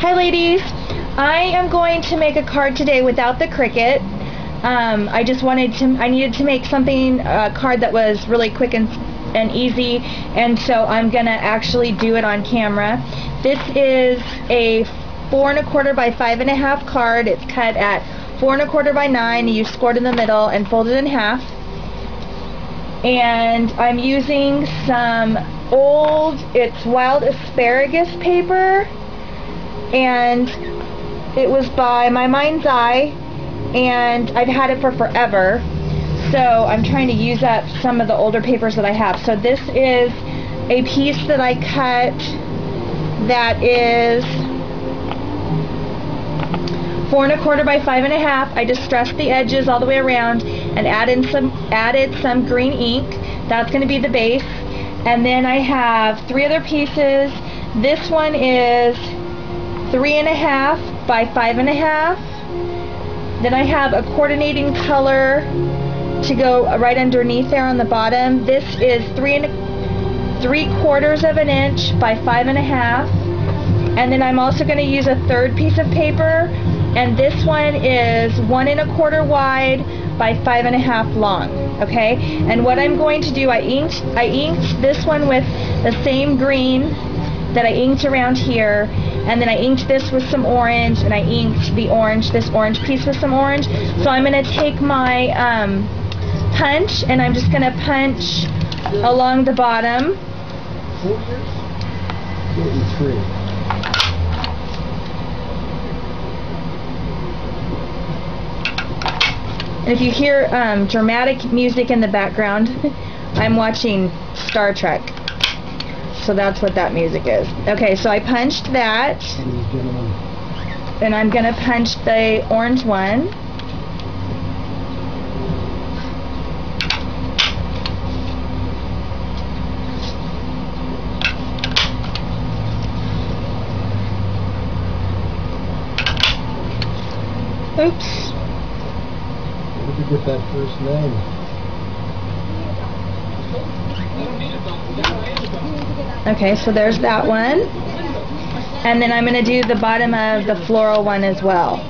Hi ladies, I am going to make a card today without the Cricut. I needed to make something, a card that was really quick and easy, and so I'm going to actually do it on camera. This is a 4 1/4 by 5 1/2 card. It's cut at 4 1/4 by 9. You scored in the middle and folded in half. And I'm using some it's wild asparagus paper, and it was by My Mind's Eye, and I've had it for forever, so I'm trying to use up some of the older papers that I have. So this is a piece that I cut that is 4 1/4 by 5 1/2. I distressed the edges all the way around and added some green ink. That's going to be the base. And then I have 3 other pieces. This one is 3 1/2 by 5 1/2. Then I have a coordinating color to go right underneath there on the bottom. This is 3/4 of an inch by 5 1/2. And then I'm also going to use a third piece of paper, and this one is 1 1/4 wide by 5 1/2 long. Okay, and what I'm going to do, I inked this one with the same green that I inked around here, and then I inked this with some orange, and I inked this orange piece with some orange. So I'm going to take my punch, and I'm just going to punch along the bottom. 4 years? 3. And if you hear dramatic music in the background, I'm watching Star Trek. So that's what that music is. Okay, so I punched that, and I'm going to punch the orange one. Oops. Where did you get that first name? Okay, so there's that one. And then I'm going to do the bottom of the floral one as well.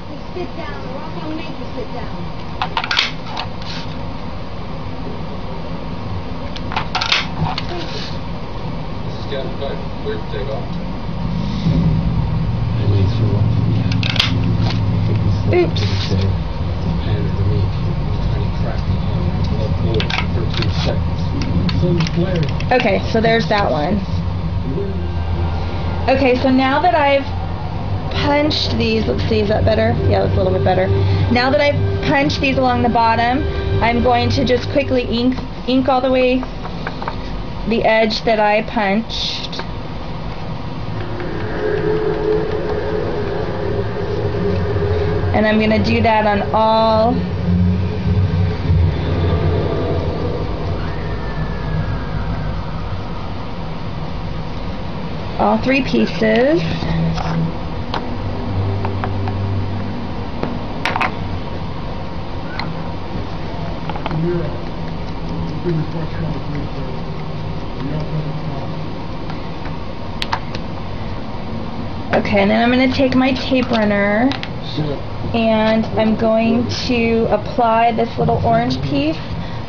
Oops. Okay, so there's that one. Okay, so now that I've punched these, let's see, is that better? Yeah, that's a little bit better. Now that I've punched these along the bottom, I'm going to just quickly ink all the way the edge that I punched. And I'm going to do that on all three pieces. Okay, and then I'm going to take my tape runner, and I'm going to apply this little orange piece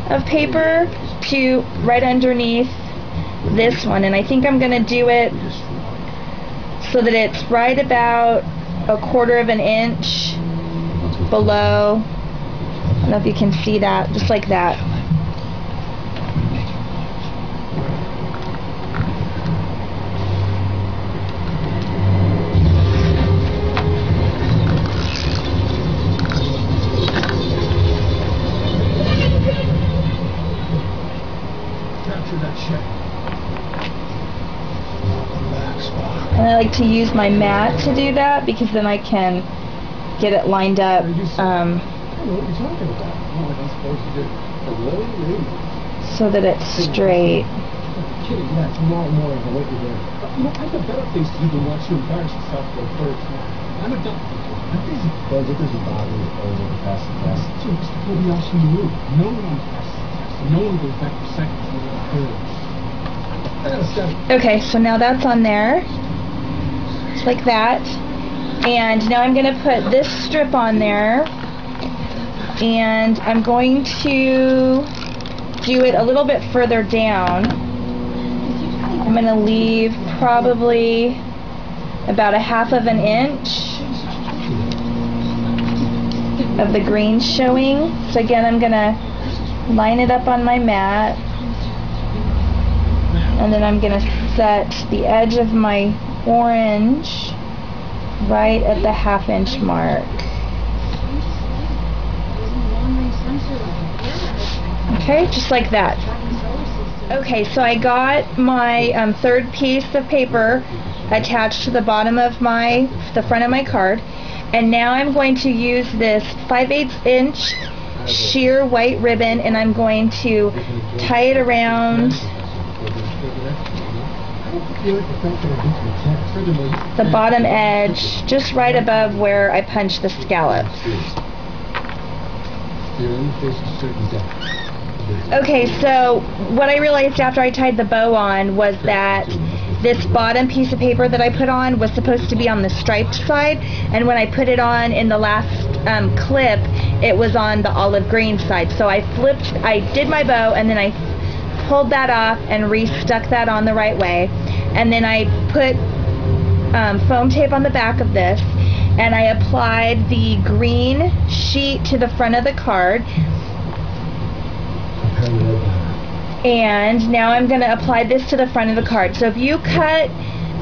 of paper to right underneath this one, and I think I'm going to do it so that it's right about 1/4 of an inch below. I don't know if you can see that, just like that. Capture that check. And I like to use my mat to do that, because then I can get it lined up. I don't know what you're talking about. No, I'm supposed to do. So that it's straight. Kidding, yeah, tomorrow morning I'll wait you there. I have a better things to do than watch you embarrass yourself for a third time. I'm a doctor. I'm busy. Well, it doesn't bother me over the past test. So it's nobody else in the room. No one passes the test. No one goes back for seconds when it occurs. I got a 7. Okay, so now that's on there. Just like that. And now I'm going to put this strip on there, and I'm going to do it a little bit further down. I'm going to leave probably about 1/2 of an inch of the green showing. So again, I'm going to line it up on my mat, and then I'm going to set the edge of my orange right at the 1/2 inch mark. Okay, just like that. Okay, so I got my third piece of paper attached to the bottom of the front of my card, and now I'm going to use this 5/8 inch sheer white ribbon, and I'm going to tie it around the bottom edge, just right above where I punched the scallops. Okay, so what I realized after I tied the bow on was that this bottom piece of paper that I put on was supposed to be on the striped side, and when I put it on in the last clip, it was on the olive green side. So I did my bow, and then I pulled that off and restuck that on the right way, and then I put foam tape on the back of this, and I applied the green sheet to the front of the card. And now I'm going to apply this to the front of the card. So if you cut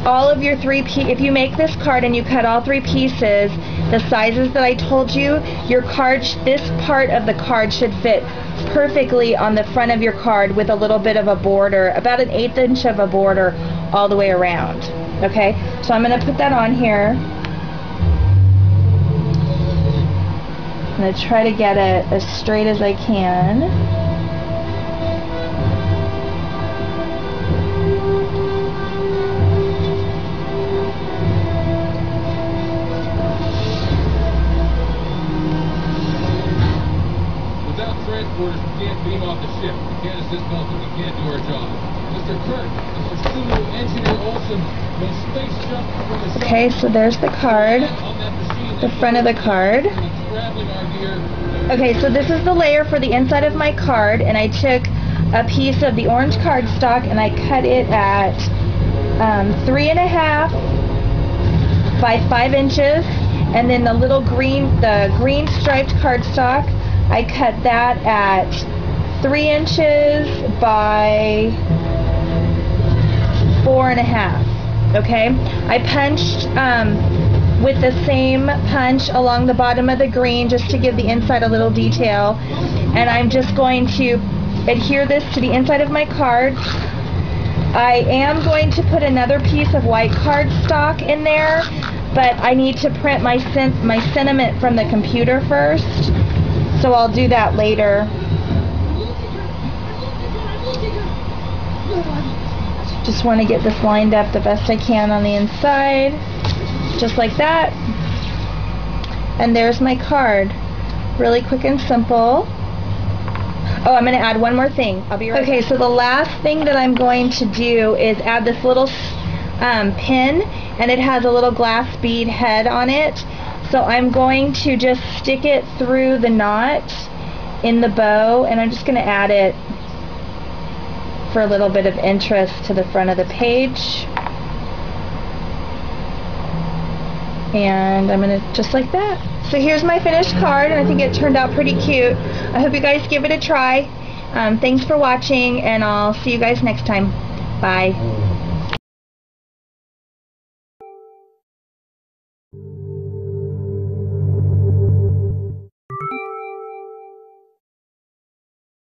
all of your if you make this card and you cut all 3 pieces, the sizes that I told you, your card, this part of the card should fit perfectly on the front of your card with a little bit of a border, about 1/8 inch of a border all the way around. Okay, so I'm going to put that on here. I'm going to try to get it as straight as I can. We can't beam off the ship. We can't assist Dalton. We can't do our job. Mr. Kirk, Mr. Sulu, Engineer Olson, will space jump from the ship. Okay, so there's the card, the front of the card. Okay, so this is the layer for the inside of my card, and I took a piece of the orange cardstock and I cut it at 3.5 by 5 inches, and then the green striped cardstock, I cut that at 3 inches by 4.5. Okay, I punched with the same punch along the bottom of the green just to give the inside a little detail, and I'm just going to adhere this to the inside of my card. I am going to put another piece of white cardstock in there, but I need to print my sentiment from the computer first, so I'll do that later. Just want to get this lined up the best I can on the inside, just like that. And there's my card. Really quick and simple. Oh, I'm going to add one more thing. I'll be right back. Okay, so the last thing that I'm going to do is add this little pin, and it has a little glass bead head on it. So I'm going to just stick it through the knot in the bow, and I'm just going to add it for a little bit of interest to the front of the page. And I'm going to, just like that. So here's my finished card, and I think it turned out pretty cute. I hope you guys give it a try. Thanks for watching, and I'll see you guys next time. Bye.